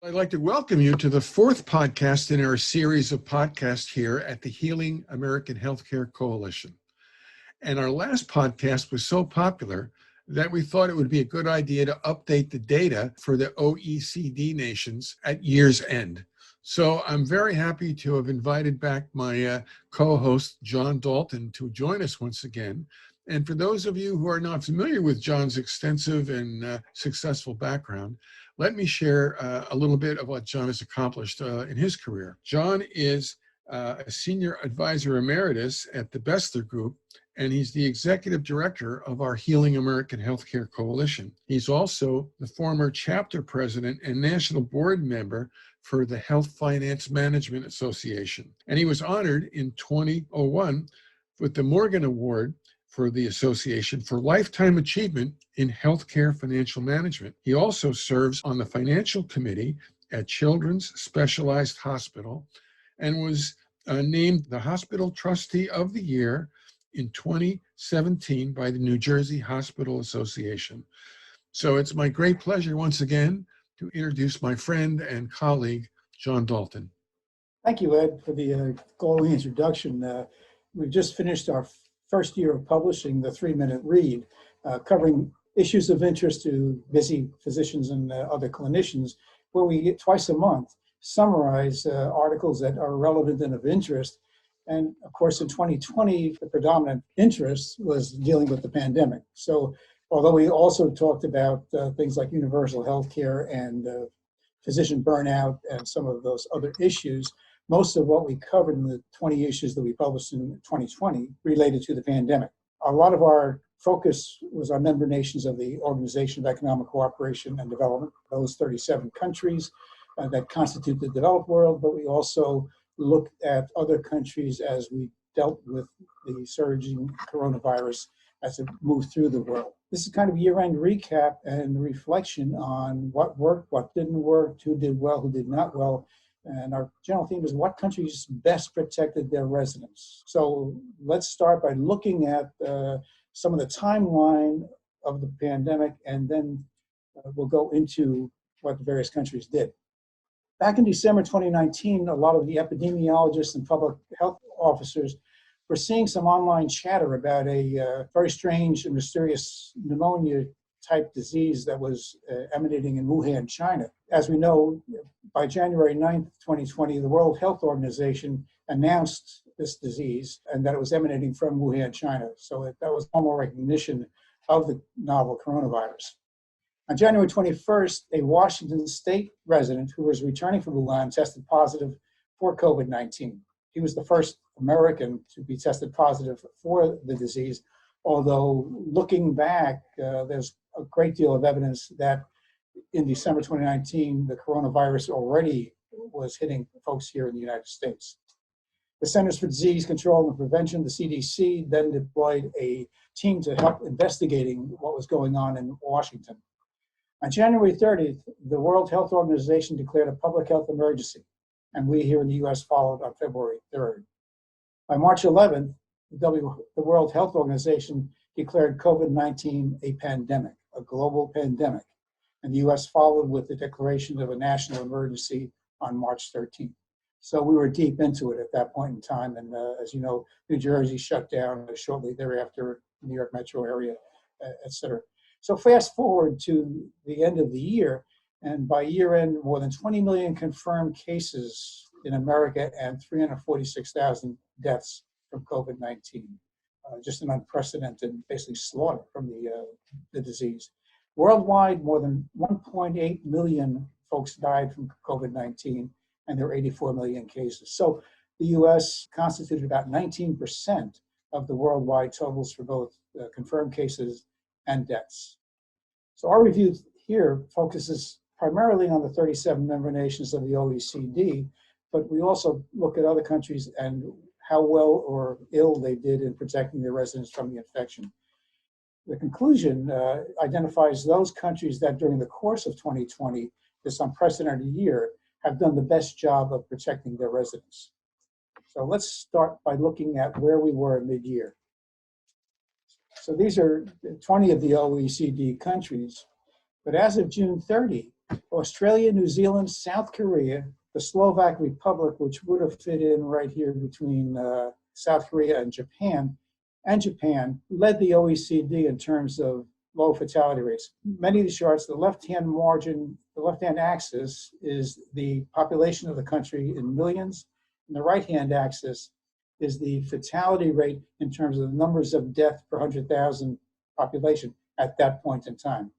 I'd like to welcome you to the fourth podcast in our series of podcasts here at the Healing American Healthcare Coalition. And our last podcast was so popular that we thought it would be a good idea to update the data for the OECD nations at year's end. So I'm very happy to have invited back my co-host, John Dalton, to join us once again. And for those of you who are not familiar with John's extensive and successful background, let me share a little bit of what John has accomplished in his career. John is a senior advisor emeritus at the Bessler Group, and he's the executive director of our Healing American Healthcare Coalition. He's also the former chapter president and national board member for the Health Finance Management Association. And he was honored in 2001 with the Morgan Award for the association for lifetime achievement in healthcare financial management. He also serves on the financial committee at Children's Specialized Hospital and was named the Hospital Trustee of the Year in 2017 by the New Jersey Hospital Association. So it's my great pleasure once again to introduce my friend and colleague, John Dalton. Thank you, Ed, for the glowing introduction. We've just finished our first year of publishing the 3-minute read, covering issues of interest to busy physicians and other clinicians, where we twice a month summarize articles that are relevant and of interest. And of course, in 2020, the predominant interest was dealing with the pandemic. So although we also talked about things like universal health care and physician burnout and some of those other issues, most of what we covered in the 20 issues that we published in 2020 related to the pandemic. A lot of our focus was on member nations of the Organization of Economic Cooperation and Development, those 37 countries that constitute the developed world, but we also looked at other countries as we dealt with the surging coronavirus as it moved through the world. This is kind of year-end recap and reflection on what worked, what didn't work, who did well, who did not well. And our general theme is what countries best protected their residents. So let's start by looking at some of the timeline of the pandemic, and then we'll go into what the various countries did. Back in December 2019, a lot of the epidemiologists and public health officers were seeing some online chatter about a very strange and mysterious pneumonia-type disease that was emanating in Wuhan, China. As we know, by January 9th, 2020, the World Health Organization announced this disease and that it was emanating from Wuhan, China. So that was formal recognition of the novel coronavirus. On January 21st, a Washington state resident who was returning from Wuhan tested positive for COVID-19. He was the first American to be tested positive for the disease, although looking back, there's a great deal of evidence that in December 2019, the coronavirus already was hitting folks here in the United States. The Centers for Disease Control and Prevention, the CDC, then deployed a team to help investigating what was going on in Washington. On January 30th, the World Health Organization declared a public health emergency, and we here in the US followed on February 3rd. By March 11th, the World Health Organization declared COVID-19 a pandemic, a global pandemic, and the US followed with the declaration of a national emergency on March 13th. So we were deep into it at that point in time, and as you know, New Jersey shut down shortly thereafter, New York metro area, et cetera. So fast forward to the end of the year, and by year end, more than 20 million confirmed cases in America and 346,000 deaths from COVID-19. Just an unprecedented, basically slaughter from the disease. Worldwide, more than 1.8 million folks died from COVID-19, and there were 84 million cases. So the US constituted about 19% of the worldwide totals for both confirmed cases and deaths. So our review here focuses primarily on the 37 member nations of the OECD, but we also look at other countries and how well or ill they did in protecting their residents from the infection. The conclusion identifies those countries that during the course of 2020, this unprecedented year, have done the best job of protecting their residents. So let's start by looking at where we were mid-year. So these are 20 of the OECD countries, but as of June 30, Australia, New Zealand, South Korea, the Slovak Republic, which would have fit in right here between South Korea and Japan led the OECD in terms of low fatality rates. Many of the charts, the left-hand margin, the left-hand axis is the population of the country in millions, and the right-hand axis is the fatality rate in terms of the numbers of deaths per 100,000 population at that point in time.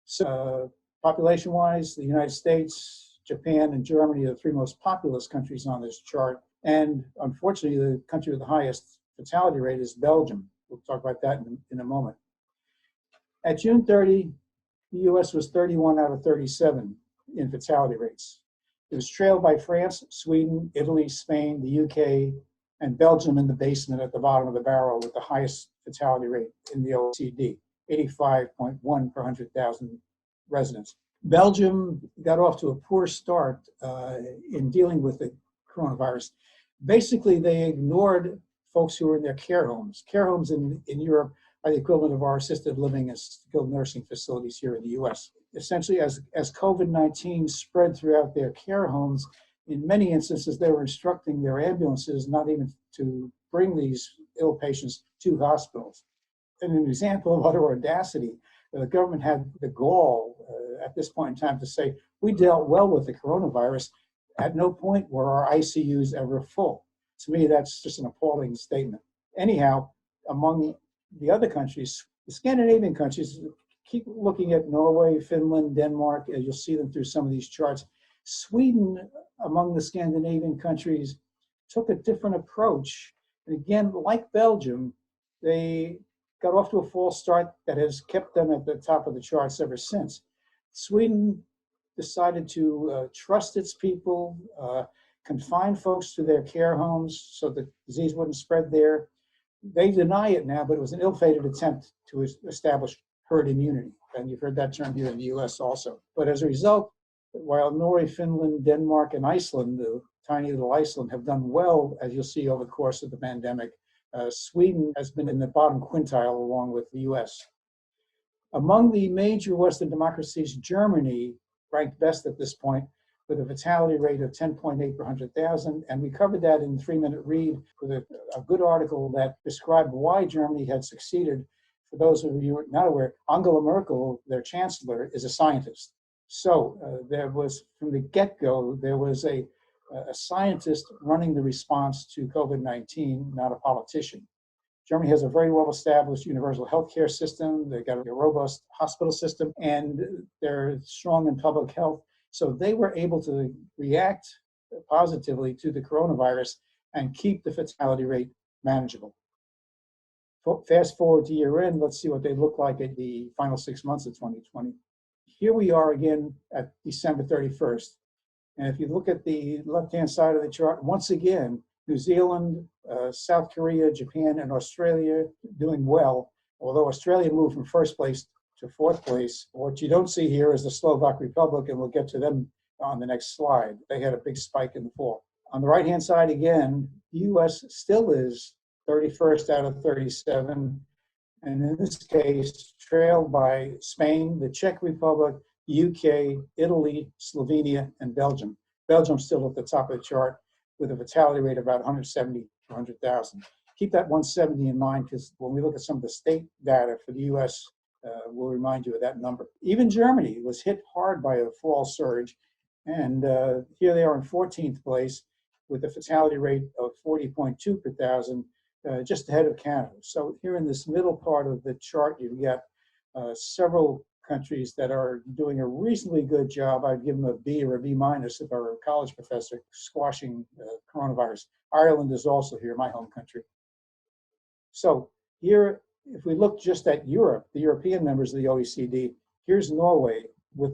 So population-wise, the United States, Japan, and Germany are the three most populous countries on this chart. And unfortunately, the country with the highest fatality rate is Belgium. We'll talk about that in a moment. At June 30, the US was 31 out of 37 in fatality rates. It was trailed by France, Sweden, Italy, Spain, the UK, and Belgium in the basement at the bottom of the barrel with the highest fatality rate in the OECD, 85.1 per 100,000 residents. Belgium got off to a poor start in dealing with the coronavirus. Basically, they ignored folks who were in their care homes. Care homes in Europe are the equivalent of our assisted living and skilled nursing facilities here in the US. Essentially, as COVID-19 spread throughout their care homes, in many instances, they were instructing their ambulances not even to bring these ill patients to hospitals. And an example of utter audacity, the government had the gall at this point in time to say, we dealt well with the coronavirus. At no point were our ICUs ever full. To me, that's just an appalling statement. Anyhow, among the other countries, the Scandinavian countries, keep looking at Norway, Finland, Denmark, you'll see them through some of these charts. Sweden, among the Scandinavian countries, took a different approach. And again, like Belgium, they got off to a false start that has kept them at the top of the charts ever since. Sweden decided to trust its people, confine folks to their care homes so the disease wouldn't spread there. They deny it now, but it was an ill-fated attempt to establish herd immunity. And you've heard that term here in the US also. But as a result, while Norway, Finland, Denmark, and Iceland, the tiny little Iceland, have done well, as you'll see over the course of the pandemic, Sweden has been in the bottom quintile along with the US. Among the major Western democracies, Germany ranked best at this point with a fatality rate of 10.8 per 100,000. And we covered that in the 3-minute read with a good article that described why Germany had succeeded. For those of you who are not aware, Angela Merkel, their chancellor, is a scientist. So there was, from the get-go, there was a scientist running the response to COVID-19, not a politician. Germany has a very well-established universal healthcare system. They've got a robust hospital system, and they're strong in public health. So they were able to react positively to the coronavirus and keep the fatality rate manageable. Fast forward to year end, let's see what they look like at the final 6 months of 2020. Here we are again at December 31st. And if you look at the left-hand side of the chart, once again, New Zealand, South Korea, Japan, and Australia doing well, although Australia moved from first place to fourth place. What you don't see here is the Slovak Republic, and we'll get to them on the next slide. They had a big spike in the fall. On the right-hand side again, the US still is 31st out of 37, and in this case, trailed by Spain, the Czech Republic, UK, Italy, Slovenia, and Belgium. Belgium's still at the top of the chart with a fatality rate of about 170 per 100,000. Keep that 170 in mind, because when we look at some of the state data for the US, we'll remind you of that number. Even Germany was hit hard by a fall surge, and here they are in 14th place with a fatality rate of 40.2 per thousand, just ahead of Canada. So here in this middle part of the chart, you've got several countries that are doing a reasonably good job. I'd give them a B or a B minus if I were a college professor, squashing coronavirus. Ireland is also here, my home country. So here, if we look just at Europe, the European members of the OECD, here's Norway with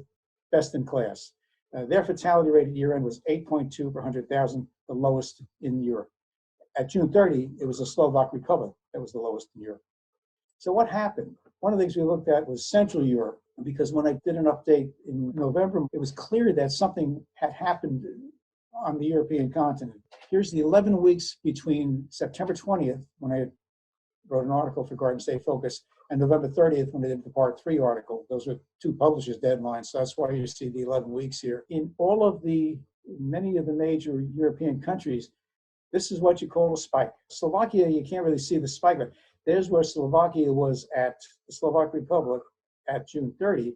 best in class. Their fatality rate at year end was 8.2 per 100,000, the lowest in Europe. At June 30, it was the Slovak Republic that was the lowest in Europe. So what happened? One of the things we looked at was Central Europe, because when I did an update in November, it was clear that something had happened on the European continent. Here's the 11 weeks between September 20th, when I wrote an article for Garden State Focus, and November 30th when they did the Part 3 article. Those are two publishers' deadlines, so that's why you see the 11 weeks here. In many of the major European countries, this is what you call a spike. Slovakia, you can't really see the spike, but there's where Slovakia was at the Slovak Republic at June 30,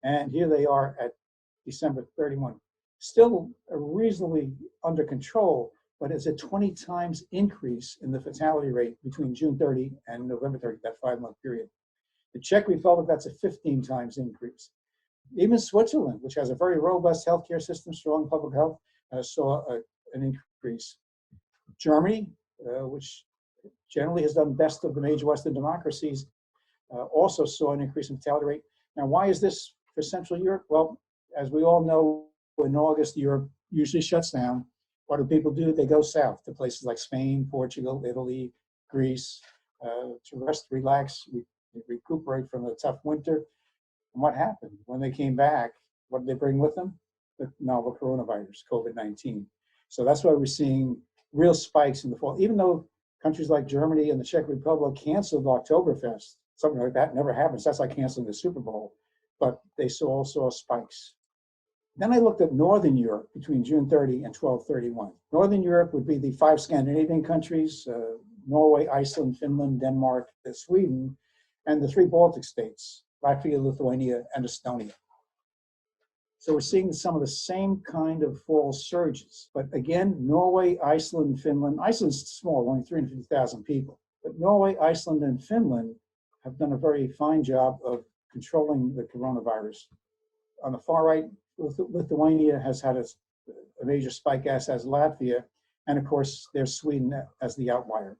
and here they are at December 31. Still reasonably under control, but it's a 20 times increase in the fatality rate between June 30 and November 30, that 5-month period. The Czech Republic, that's a 15 times increase. Even Switzerland, which has a very robust healthcare system, strong public health, saw an increase. Germany, which generally has done best of the major Western democracies, also saw an increase in fatality rate. Now, why is this for Central Europe? Well, as we all know, in August, Europe usually shuts down. What do people do? They go south to places like Spain, Portugal, Italy, Greece, to rest, relax, recuperate from a tough winter. And what happened? When they came back, what did they bring with them? The novel coronavirus, COVID-19. So that's why we're seeing real spikes in the fall. Even though countries like Germany and the Czech Republic canceled Oktoberfest, something like that never happens. That's like canceling the Super Bowl. But they all saw spikes. Then I looked at Northern Europe between June 30 and 12/31. Northern Europe would be the 5 Scandinavian countries, Norway, Iceland, Finland, Denmark, Sweden, and the 3 Baltic states, Latvia, Lithuania, and Estonia. So we're seeing some of the same kind of fall surges. But again, Norway, Iceland, Finland, Iceland's small, only 350,000 people. But Norway, Iceland, and Finland have done a very fine job of controlling the coronavirus. On the far right, Lithuania has had a major spike, as has Latvia, and of course, there's Sweden as the outlier.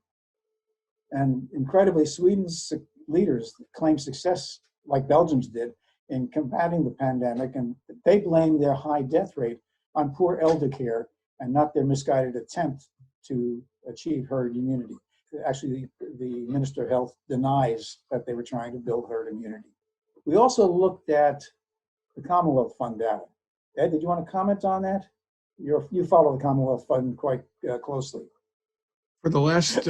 And incredibly, Sweden's leaders claim success, like Belgium's did, in combating the pandemic, and they blame their high death rate on poor elder care and not their misguided attempt to achieve herd immunity. Actually, the Minister of Health denies that they were trying to build herd immunity. We also looked at the Commonwealth Fund data. Ed, did you want to comment on that? You follow the Commonwealth Fund quite closely. For the last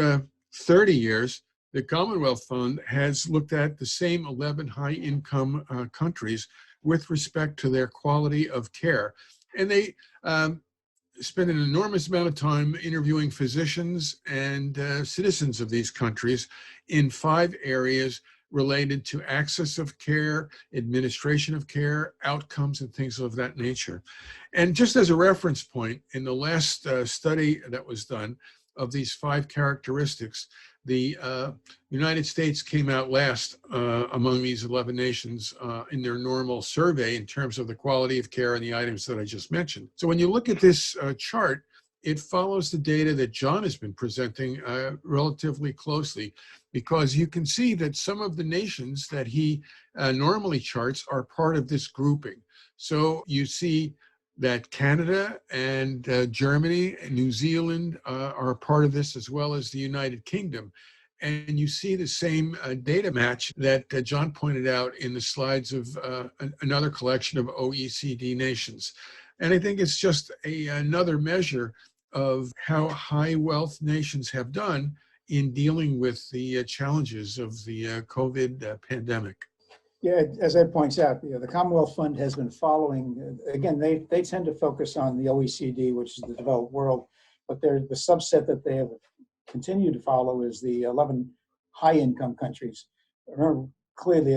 30 years, the Commonwealth Fund has looked at the same 11 high-income countries with respect to their quality of care. And they spend an enormous amount of time interviewing physicians and citizens of these countries in 5 areas related to access of care, administration of care, outcomes, and things of that nature. And just as a reference point, in the last study that was done of these 5 characteristics, the United States came out last among these 11 nations in their normal survey in terms of the quality of care and the items that I just mentioned. So when you look at this chart, it follows the data that John has been presenting relatively closely, because you can see that some of the nations that he normally charts are part of this grouping. So you see that Canada and Germany and New Zealand are a part of this, as well as the United Kingdom. And you see the same data match that John pointed out in the slides of another collection of OECD nations. And I think it's just another measure of how high wealth nations have done in dealing with the challenges of the COVID pandemic. Yeah, as Ed points out, the Commonwealth Fund has been following, again, they tend to focus on the OECD, which is the developed world, but the subset that they have continued to follow is the 11 high-income countries. Remember, clearly,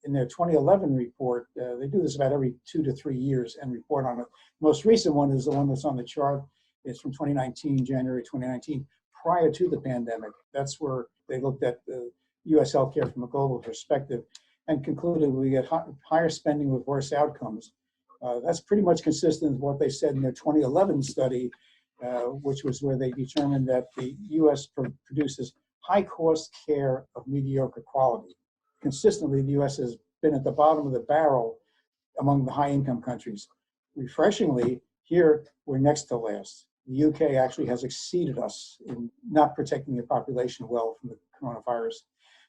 in their 2011 report, they do this about every 2 to 3 years and report on it. The most recent one is the one that's on the chart. It's from 2019, January 2019, prior to the pandemic. That's where they looked at the U.S. healthcare from a global perspective and concluded we get higher spending with worse outcomes. That's pretty much consistent with what they said in their 2011 study, which was where they determined that the U.S. produces high-cost care of mediocre quality. Consistently, the U.S. has been at the bottom of the barrel among the high-income countries. Refreshingly, here we're next to last. The UK actually has exceeded us in not protecting their population well from the coronavirus.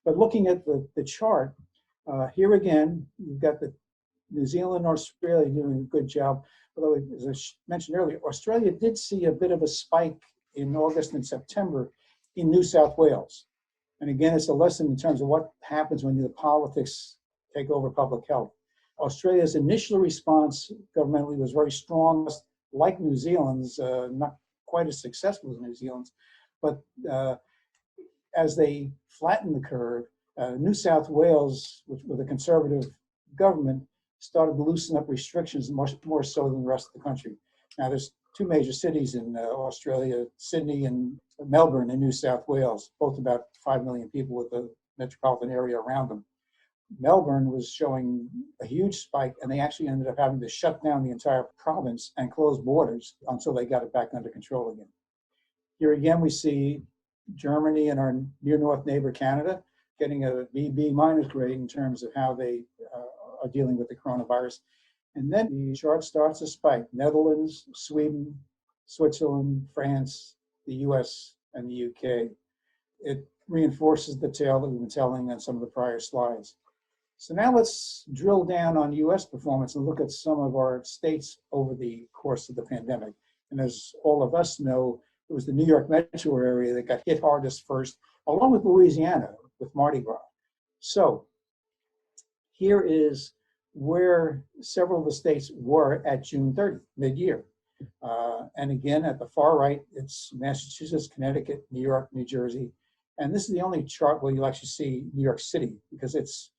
But looking at the chart, here again, you've got the New Zealand and Australia doing a good job. Although, as I mentioned earlier, Australia did see a bit of a spike in August and September in New South Wales. And again, it's a lesson in terms of what happens when the politics take over public health. Australia's initial response governmentally was very strong, like New Zealand's, not quite as successful as New Zealand's, but as they flattened the curve, New South Wales, which with a conservative government, started to loosen up restrictions much more so than the rest of the country. Now, there's two major cities in Australia, Sydney and Melbourne in New South Wales, both about 5 million people with a metropolitan area around them. Melbourne was showing a huge spike, and they actually ended up having to shut down the entire province and close borders until they got it back under control again. Here again, we see Germany and our near north neighbor Canada getting a B minus grade in terms of how they are dealing with the coronavirus. And then the chart starts to spike. Netherlands, Sweden, Switzerland, France, the US, and the UK. It reinforces the tale that we've been telling on some of the prior slides. So now let's drill down on US performance and look at some of our states over the course of the pandemic. And as all of us know, it was the New York metro area that got hit hardest first, along with Louisiana, with Mardi Gras. So here is where several of the states were at June 30, mid-year. And again, at the far right, it's Massachusetts, Connecticut, New York, New Jersey. And this is the only chart where you'll actually see New York City, because its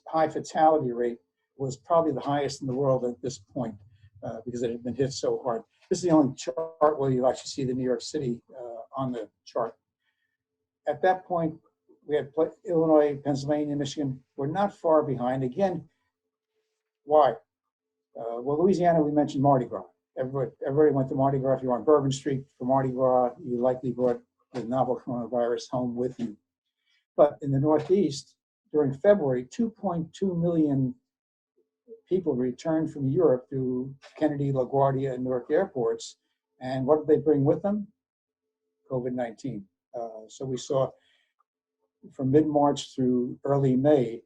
high fatality rate was probably the highest in the world at this point, because it had been hit so hard. This is the only chart where you'll actually see the New York City on the chart. At that point, we had Illinois, Pennsylvania, Michigan. We're not far behind. Again, why? Well, Louisiana, we mentioned Mardi Gras. Everybody went to Mardi Gras. If you're on Bourbon Street for Mardi Gras, you likely brought the novel coronavirus home with you. But in the Northeast, during February, 2.2 million people returned from Europe through Kennedy, LaGuardia, and Newark airports. And what did they bring with them? COVID-19. So we saw from mid-March through early May,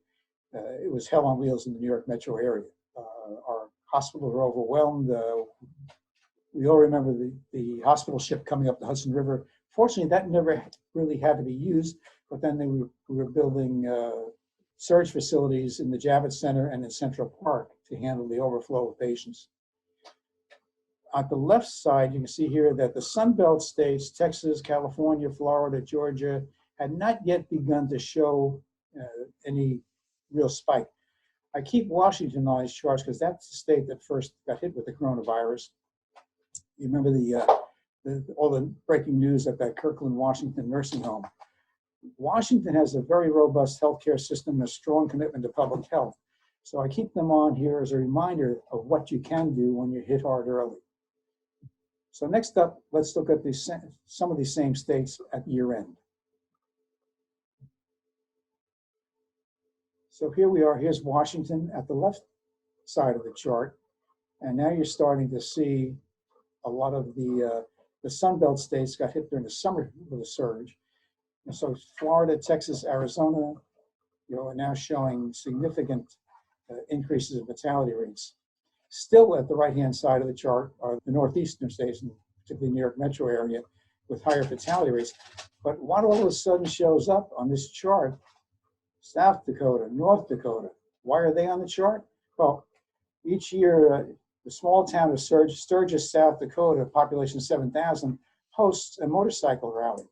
it was hell on wheels in the New York metro area. Our hospitals were overwhelmed. We all remember the hospital ship coming up the Hudson River. Fortunately, that never really had to be used, but then we were building surge facilities in the Javits Center and in Central Park to handle the overflow of patients. On the left side, you can see here that the Sun Belt states, Texas, California, Florida, Georgia, had not yet begun to show any real spike. I keep Washington on these charts because that's the state that first got hit with the coronavirus. You remember all the breaking news at that Kirkland, Washington nursing home. Washington has a very robust healthcare system and a strong commitment to public health. So I keep them on here as a reminder of what you can do when you're hit hard early. So next up, let's look at some of these same states at year end. So here we are, here's Washington at the left side of the chart. And now you're starting to see a lot of the Sun Belt states got hit during the summer with a surge. And so Florida, Texas, Arizona, are now showing significant increases in fatality rates. Still at the right-hand side of the chart are the northeastern states, and particularly New York metro area, with higher fatality rates. But what all of a sudden shows up on this chart? South Dakota, North Dakota. Why are they on the chart? Well, each year, the small town of Sturgis, South Dakota, population 7,000, hosts a motorcycle rally.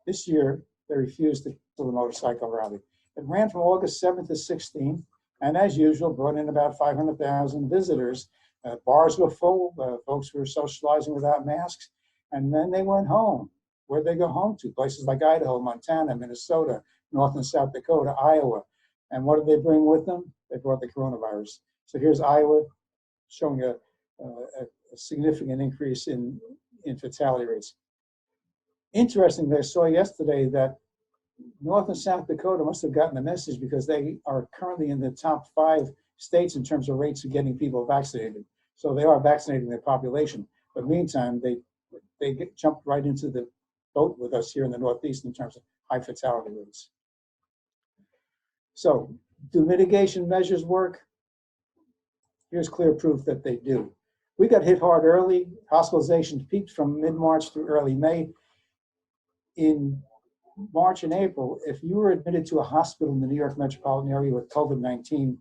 This year, they refused to do the motorcycle rally. It ran from August 7th to 16th, and as usual, brought in about 500,000 visitors. Bars were full, folks were socializing without masks, and then they went home. Where'd they go home to? Places like Idaho, Montana, Minnesota, North and South Dakota, Iowa. And what did they bring with them? They brought the coronavirus. So here's Iowa showing a significant increase in fatality rates. Interestingly, I saw yesterday that North and South Dakota must have gotten the message because they are currently in the top 5 states in terms of rates of getting people vaccinated. So they are vaccinating their population. But meantime, they jumped right into the boat with us here in the Northeast in terms of high fatality rates. So do mitigation measures work? Here's clear proof that they do. We got hit hard early. Hospitalizations peaked from mid-March through early May. In March and April, if you were admitted to a hospital in the New York metropolitan area with COVID-19,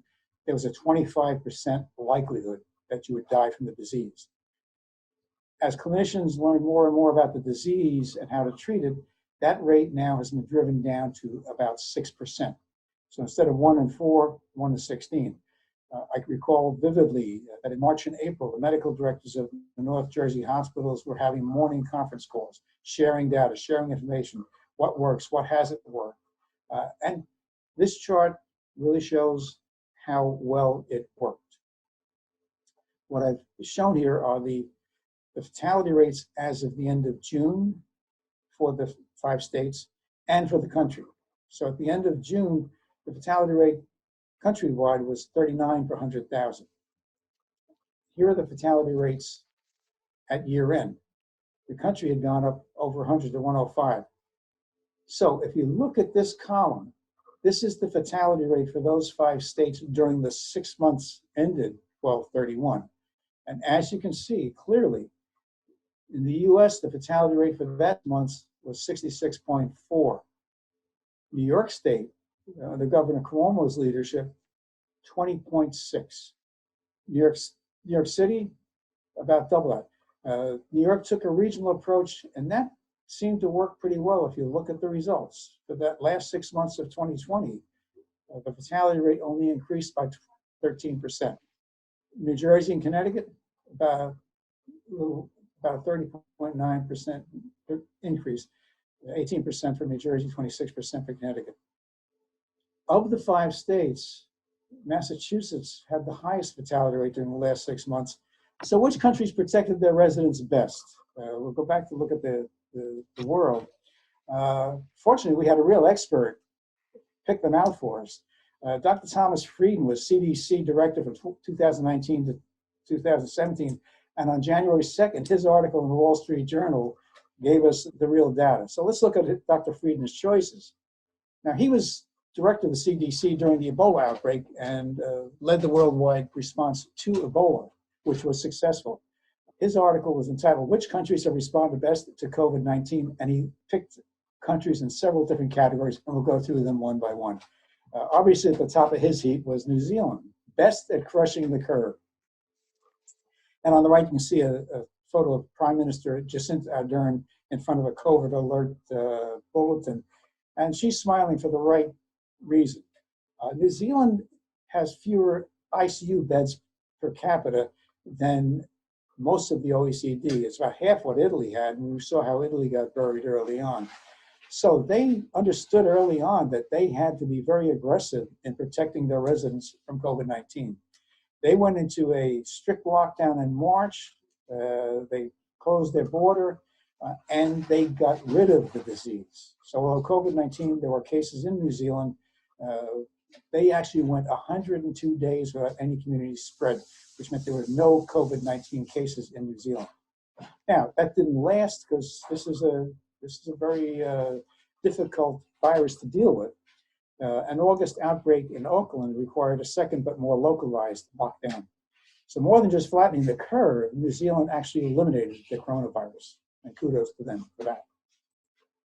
there was a 25% likelihood that you would die from the disease. As clinicians learn more and more about the disease and how to treat it, that rate now has been driven down to about 6%. So instead of 1 in 4, 1 in 16. I recall vividly that in March and April, the medical directors of the North Jersey hospitals were having morning conference calls, sharing data, sharing information, what works, what hasn't worked. And this chart really shows how well it worked. What I've shown here are the fatality rates as of the end of June for the 5 states and for the country. So at the end of June, the fatality rate countrywide was 39 per 100,000. Here are the fatality rates at year end. The country had gone up over 100 to 105. So if you look at this column, this is the fatality rate for those 5 states during the 6 months ended 12/31. And as you can see clearly, in the US, the fatality rate for that month was 66.4. New York State, under Governor Cuomo's leadership, 20.6. New York City, about double that. New York took a regional approach, and that seemed to work pretty well if you look at the results. For that last 6 months of 2020, the fatality rate only increased by 13%. New Jersey and Connecticut, about a 30.9% increase, 18% for New Jersey, 26% for Connecticut. Of the 5 states, Massachusetts had the highest fatality rate during the last 6 months. So which countries protected their residents best? We'll go back to look at the world. Fortunately, we had a real expert pick them out for us. Dr. Thomas Frieden was CDC director from 2019 to 2017. And on January 2nd, his article in the Wall Street Journal gave us the real data. So let's look at Dr. Frieden's choices. Now, he was director of the CDC during the Ebola outbreak and led the worldwide response to Ebola, which was successful. His article was entitled, "Which Countries Have Responded Best to COVID-19?" And he picked countries in several different categories, and we'll go through them one by one. Obviously, at the top of his heap was New Zealand, best at crushing the curve. And on the right, you can see a photo of Prime Minister Jacinda Ardern in front of a COVID alert bulletin. And she's smiling for the right reason. New Zealand has fewer ICU beds per capita than most of the OECD. It's about half what Italy had, and we saw how Italy got buried early on. So they understood early on that they had to be very aggressive in protecting their residents from COVID-19. They went into a strict lockdown in March. They closed their border, and they got rid of the disease. So while COVID-19, there were cases in New Zealand, they actually went 102 days without any community spread, which meant there were no COVID-19 cases in New Zealand. Now, that didn't last because this is a very difficult virus to deal with. An August outbreak in Auckland required a second but more localized lockdown. So more than just flattening the curve, New Zealand actually eliminated the coronavirus, and kudos to them for that.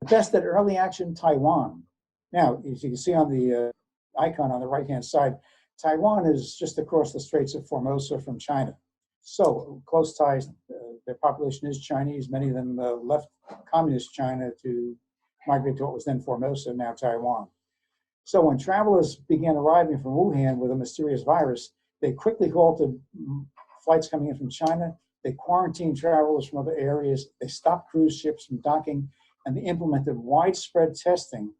The best at early action, Taiwan. Now, as you can see on the icon on the right-hand side, Taiwan is just across the Straits of Formosa from China. So close ties, their population is Chinese. Many of them left communist China to migrate to what was then Formosa, now Taiwan. So when travelers began arriving from Wuhan with a mysterious virus, they quickly halted flights coming in from China. They quarantined travelers from other areas. They stopped cruise ships from docking, and they implemented widespread testing.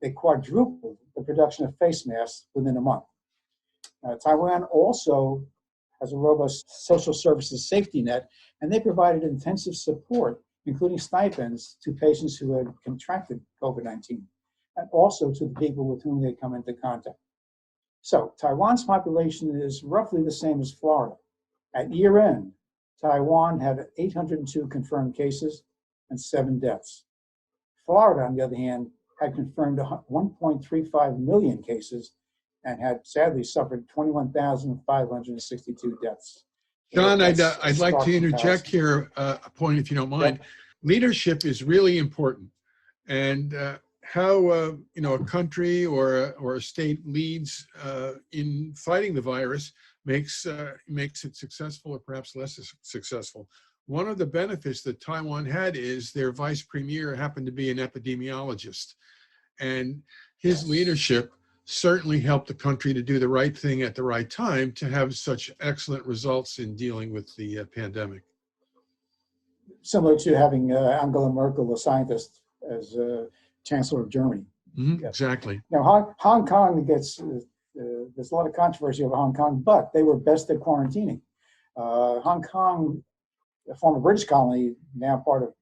They quadrupled the production of face masks within a month. Taiwan also has a robust social services safety net, and they provided intensive support, including stipends, to patients who had contracted COVID-19, and also to the people with whom they come into contact. So Taiwan's population is roughly the same as Florida. At year end, Taiwan had 802 confirmed cases and 7 deaths. Florida, on the other hand, had confirmed 1.35 million cases and had sadly suffered 21,562 deaths. John, I'd like to interject here a point, if you don't mind. Yep. Leadership is really important. And how a country or a state leads in fighting the virus makes it successful or perhaps less successful. One of the benefits that Taiwan had is their vice premier happened to be an epidemiologist, and his leadership certainly helped the country to do the right thing at the right time to have such excellent results in dealing with the pandemic. Similar to having Angela Merkel, a scientist, as Chancellor of Germany. Mm-hmm, exactly. Now, Hong Kong gets, there's a lot of controversy over Hong Kong, but they were best at quarantining. Hong Kong, a former British colony, now part of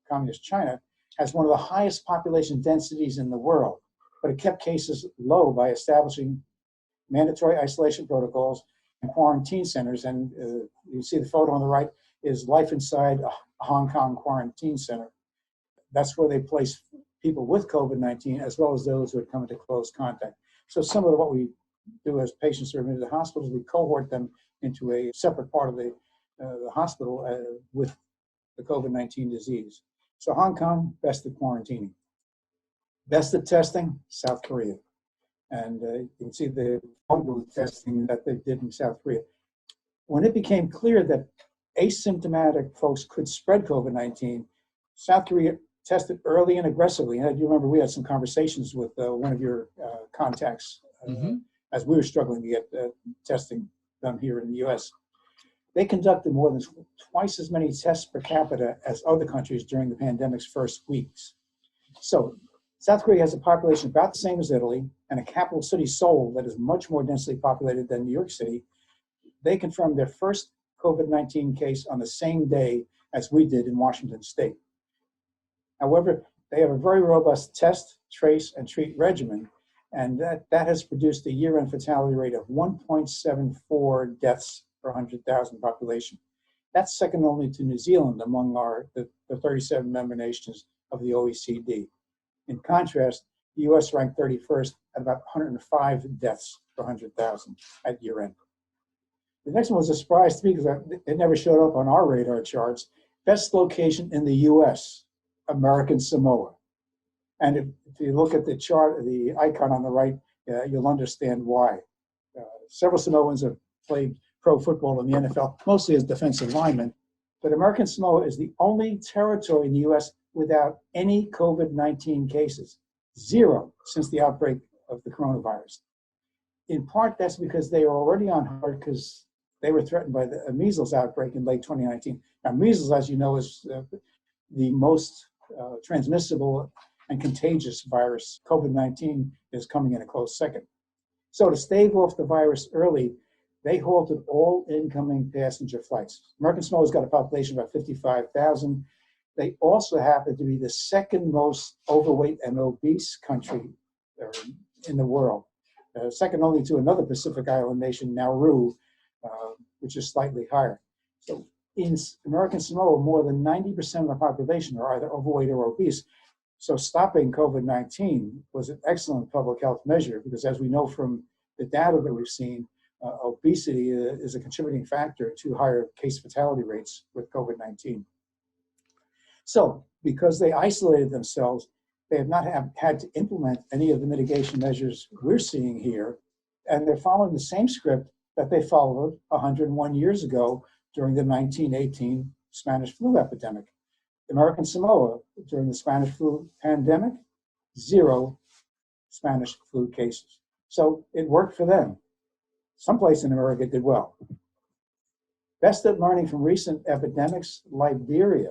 communist China, has one of the highest population densities in the world, but it kept cases low by establishing mandatory isolation protocols and quarantine centers. And you see the photo on the right is life inside a Hong Kong quarantine center. That's where they place people with COVID-19 as well as those who had come into close contact. So similar to what we do as patients who are admitted to hospitals, we cohort them into a separate part of the hospital with the COVID-19 disease. So Hong Kong, best at quarantining. Best at testing, South Korea. And you can see the testing that they did in South Korea. When it became clear that asymptomatic folks could spread COVID-19, South Korea tested early and aggressively. And you remember we had some conversations with one of your contacts as we were struggling to get testing done here in the US. They conducted more than twice as many tests per capita as other countries during the pandemic's first weeks. So South Korea has a population about the same as Italy and a capital city, Seoul, that is much more densely populated than New York City. They confirmed their first COVID-19 case on the same day as we did in Washington State. However, they have a very robust test, trace, and treat regimen, and that has produced a year-end fatality rate of 1.74 deaths per 100,000 population. That's second only to New Zealand among the 37 member nations of the OECD. In contrast, the US ranked 31st at about 105 deaths per 100,000 at year-end. The next one was a surprise to me because it never showed up on our radar charts. Best location in the US, American Samoa. And if you look at the chart, the icon on the right, you'll understand why. Several Samoans have played pro football in the NFL, mostly as defensive linemen, but American Samoa is the only territory in the US without any COVID-19 cases, zero since the outbreak of the coronavirus. In part, that's because they are already on alert because they were threatened by the measles outbreak in late 2019. Now, measles, as you know, is the most transmissible and contagious virus. COVID-19 is coming in a close second. So to stave off the virus early, they halted all incoming passenger flights. American Samoa's got a population of about 55,000. They also happen to be the second most overweight and obese country in the world, second only to another Pacific Island nation, Nauru, which is slightly higher. So in American Samoa, more than 90% of the population are either overweight or obese. So stopping COVID-19 was an excellent public health measure because, as we know from the data that we've seen, obesity is a contributing factor to higher case fatality rates with COVID-19. So because they isolated themselves, they have not had to implement any of the mitigation measures we're seeing here, and they're following the same script that they followed 101 years ago during the 1918 Spanish flu epidemic. American Samoa, during the Spanish flu pandemic, 0 Spanish flu cases. So it worked for them. Someplace in America did well. Best at learning from recent epidemics, Liberia,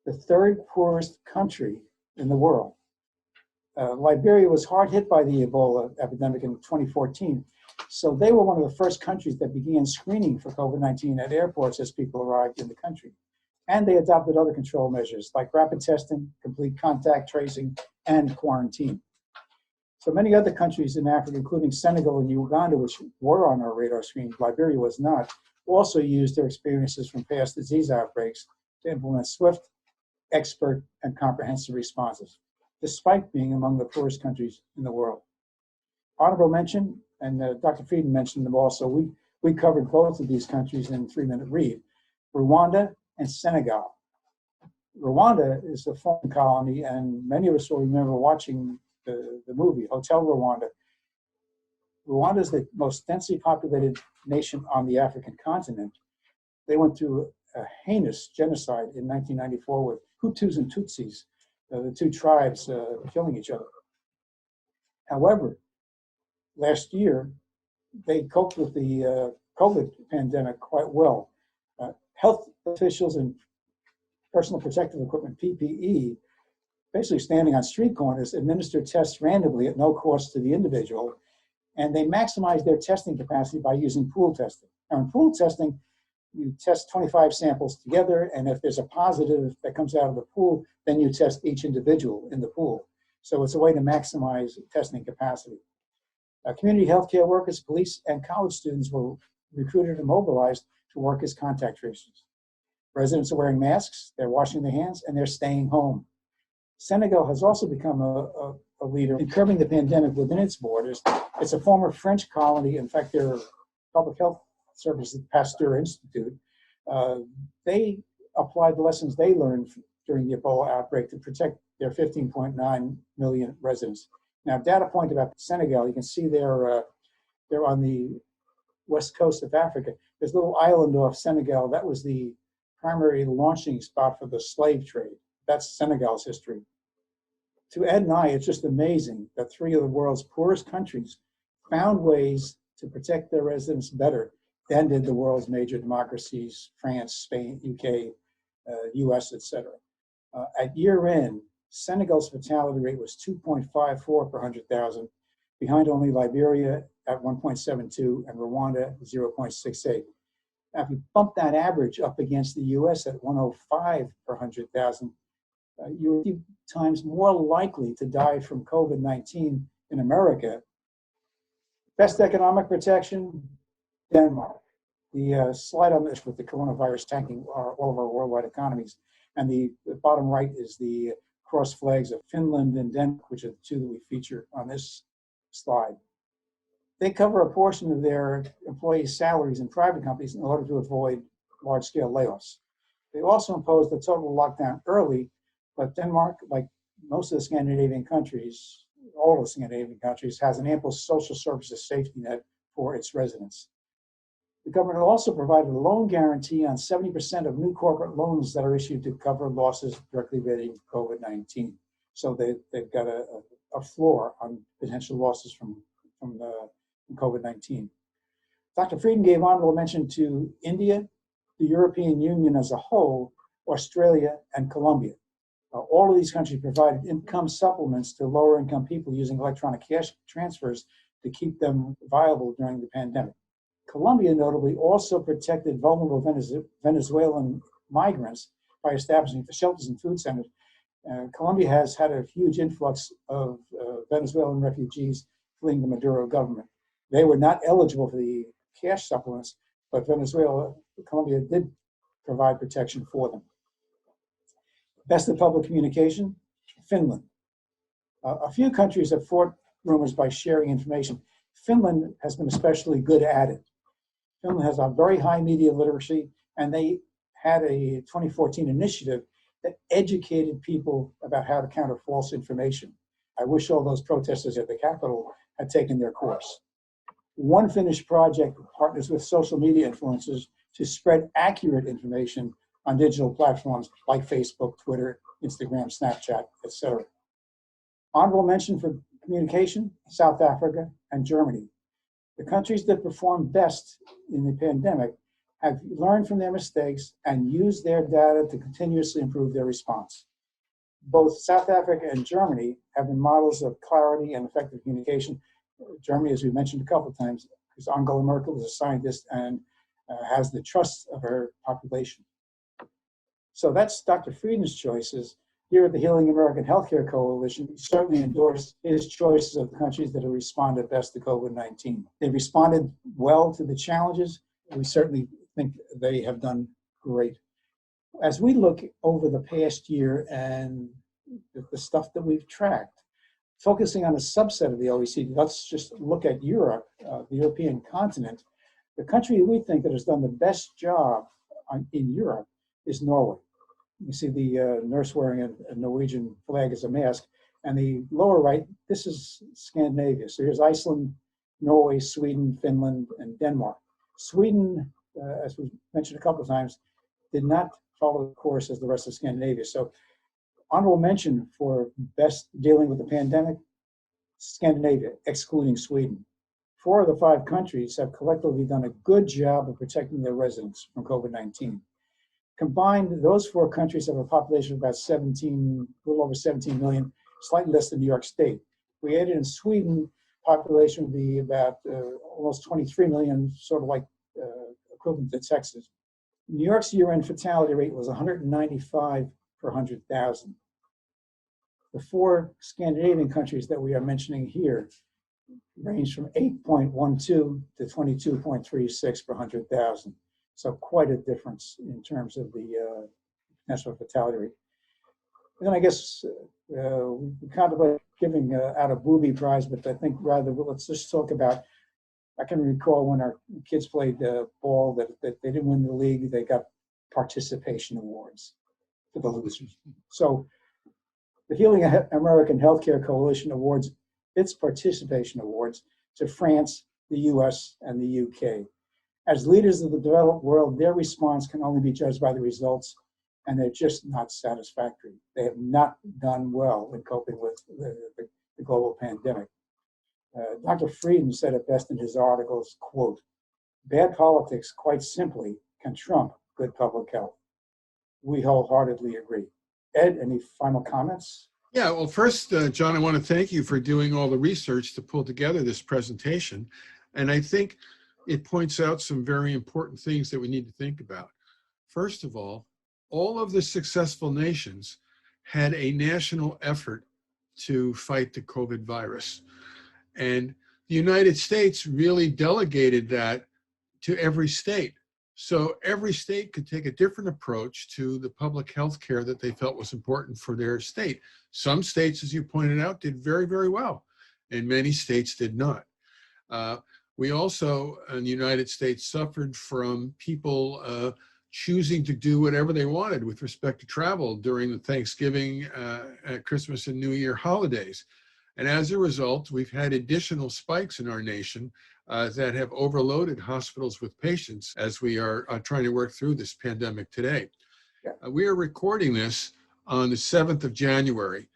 the third poorest country in the world. Liberia was hard hit by the Ebola epidemic in 2014. So they were one of the first countries that began screening for COVID-19 at airports as people arrived in the country. And they adopted other control measures like rapid testing, complete contact tracing, and quarantine. So many other countries in Africa, including Senegal and Uganda, which were on our radar screen, Liberia was not, also used their experiences from past disease outbreaks to implement swift, expert, and comprehensive responses, despite being among the poorest countries in the world. Honorable mention, and Dr. Frieden mentioned them also, we covered both of these countries in 3-minute read, Rwanda and Senegal. Rwanda is a foreign colony, and many of us will remember watching the movie Hotel Rwanda. Rwanda is the most densely populated nation on the African continent. They went through a heinous genocide in 1994 with Hutus and Tutsis, the two tribes killing each other. However, last year, they coped with the COVID pandemic quite well. Health officials and personal protective equipment, PPE, basically standing on street corners, administered tests randomly at no cost to the individual, and they maximized their testing capacity by using pool testing. Now, in pool testing, you test 25 samples together, and if there's a positive that comes out of the pool, then you test each individual in the pool. So it's a way to maximize testing capacity. Community healthcare workers, police, and college students were recruited and mobilized to work as contact tracers. Residents are wearing masks, they're washing their hands, and they're staying home. Senegal has also become a leader in curbing the pandemic within its borders. It's a former French colony. In fact, their public health service, the Pasteur Institute, they applied the lessons they learned during the Ebola outbreak to protect their 15.9 million residents. Now, data point about Senegal, you can see they're on the west coast of Africa. There's a little island off Senegal. That was the primary launching spot for the slave trade. That's Senegal's history. To Ed and I, it's just amazing that three of the world's poorest countries found ways to protect their residents better than did the world's major democracies, France, Spain, UK, US, etc. At year end, Senegal's fatality rate was 2.54 per 100,000, behind only Liberia at 1.72 and Rwanda 0.68. Now, if you bump that average up against the US at 105 per 100,000, you're a few times more likely to die from COVID-19 in America. Best economic protection, Denmark. The slide on this with the coronavirus tanking all of our worldwide economies. And the bottom right is the cross flags of Finland and Denmark, which are the two that we feature on this slide. They cover a portion of their employees' salaries in private companies in order to avoid large-scale layoffs. They also imposed a total lockdown early, but Denmark, like most of the Scandinavian countries, all of the Scandinavian countries, has an ample social services safety net for its residents. The government also provided a loan guarantee on 70% of new corporate loans that are issued to cover losses directly relating to COVID-19. So they've got a floor on potential losses from COVID-19. Dr. Frieden gave honorable mention to India, the European Union as a whole, Australia, and Colombia. All of these countries provided income supplements to lower income people using electronic cash transfers to keep them viable during the pandemic. Colombia notably also protected vulnerable Venezuelan migrants by establishing shelters and food centers. Colombia has had a huge influx of Venezuelan refugees fleeing the Maduro government. They were not eligible for the cash supplements, but Colombia did provide protection for them. Best of public communication, Finland. A few countries have fought rumors by sharing information. Finland has been especially good at it. Finland has a very high media literacy, and they had a 2014 initiative that educated people about how to counter false information. I wish all those protesters at the Capitol had taken their course. One Finnish project partners with social media influencers to spread accurate information on digital platforms like Facebook, Twitter, Instagram, Snapchat, etc. Honorable mention for communication, South Africa and Germany. The countries that performed best in the pandemic have learned from their mistakes and used their data to continuously improve their response. Both South Africa and Germany have been models of clarity and effective communication. Germany, as we mentioned a couple of times, because Angela Merkel is a scientist and has the trust of her population. So that's Dr. Frieden's choices. Here at the Healing American Healthcare Coalition, we certainly endorse his choices of the countries that have responded best to COVID-19. They've responded well to the challenges. We certainly think they have done great. As we look over the past year and the stuff that we've tracked, focusing on a subset of the OECD, let's just look at Europe, the European continent. The country we think that has done the best job in Europe is Norway. You see the nurse wearing a Norwegian flag as a mask. And the lower right, this is Scandinavia. So here's Iceland, Norway, Sweden, Finland, and Denmark. Sweden, as we mentioned a couple of times, did not follow the course as the rest of Scandinavia. So honorable mention for best dealing with the pandemic, Scandinavia, excluding Sweden. 4 of the 5 countries have collectively done a good job of protecting their residents from COVID-19. Combined, those 4 countries have a population of about a little over 17 million, slightly less than New York State. We added in Sweden, population would be about almost 23 million, sort of like equivalent to Texas. New York's year-end fatality rate was 195 per 100,000. The 4 Scandinavian countries that we are mentioning here range from 8.12 to 22.36 per 100,000. So quite a difference in terms of the potential fatality rate. And then I guess we contemplate giving out a booby prize, but I think rather let's just talk about, I can recall when our kids played ball that they didn't win the league, they got participation awards for the losers. So the Healing American Healthcare Coalition awards its participation awards to France, the US, and the UK. As leaders of the developed world, their response can only be judged by the results, and they're just not satisfactory. They have not done well in coping with the global pandemic. Dr. Frieden said it best in his articles, quote, "Bad politics, quite simply, can trump good public health." We wholeheartedly agree. Ed, any final comments? Yeah, well, first, John, I want to thank you for doing all the research to pull together this presentation. And I think it points out some very important things that we need to think about. First of all of the successful nations had a national effort to fight the COVID virus. And the United States really delegated that to every state. So every state could take a different approach to the public health care that they felt was important for their state. Some states, as you pointed out, did very, very well, and many states did not. We also, in the United States, suffered from people choosing to do whatever they wanted with respect to travel during the Thanksgiving, Christmas, and New Year holidays. And as a result, we've had additional spikes in our nation that have overloaded hospitals with patients as we are trying to work through this pandemic today. Yeah. We are recording this on the 7th of January.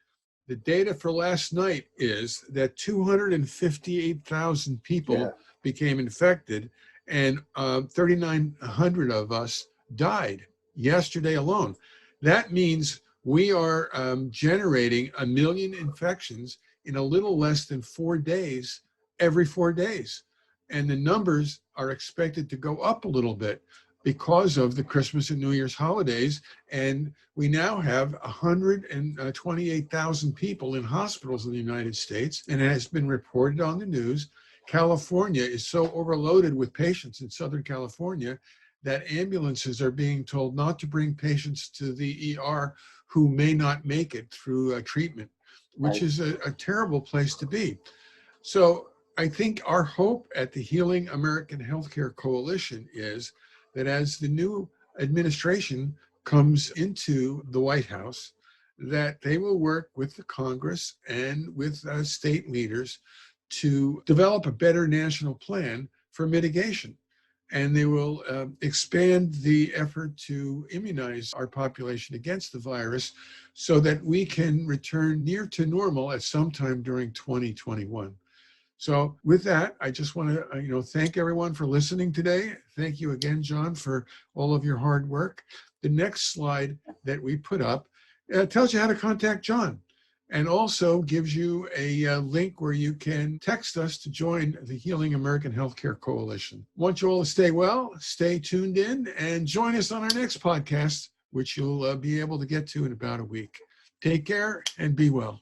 The data for last night is that 258,000 people became infected, and 3,900 of us died yesterday alone. That means we are generating 1 million infections in a little less than 4 days, every 4 days. And the numbers are expected to go up a little bit because of the Christmas and New Year's holidays. And we now have 128,000 people in hospitals in the United States. And it has been reported on the news, California is so overloaded with patients in Southern California that ambulances are being told not to bring patients to the ER who may not make it through treatment, which is a terrible place to be. So I think our hope at the Healing American Healthcare Coalition is that as the new administration comes into the White House, that they will work with the Congress and with state leaders to develop a better national plan for mitigation. And they will expand the effort to immunize our population against the virus so that we can return near to normal at some time during 2021. So with that, I just want to thank everyone for listening today. Thank you again, John, for all of your hard work. The next slide that we put up tells you how to contact John, and also gives you a link where you can text us to join the Healing American Healthcare Coalition. Want you all to stay well, stay tuned in, and join us on our next podcast, which you'll be able to get to in about a week. Take care and be well.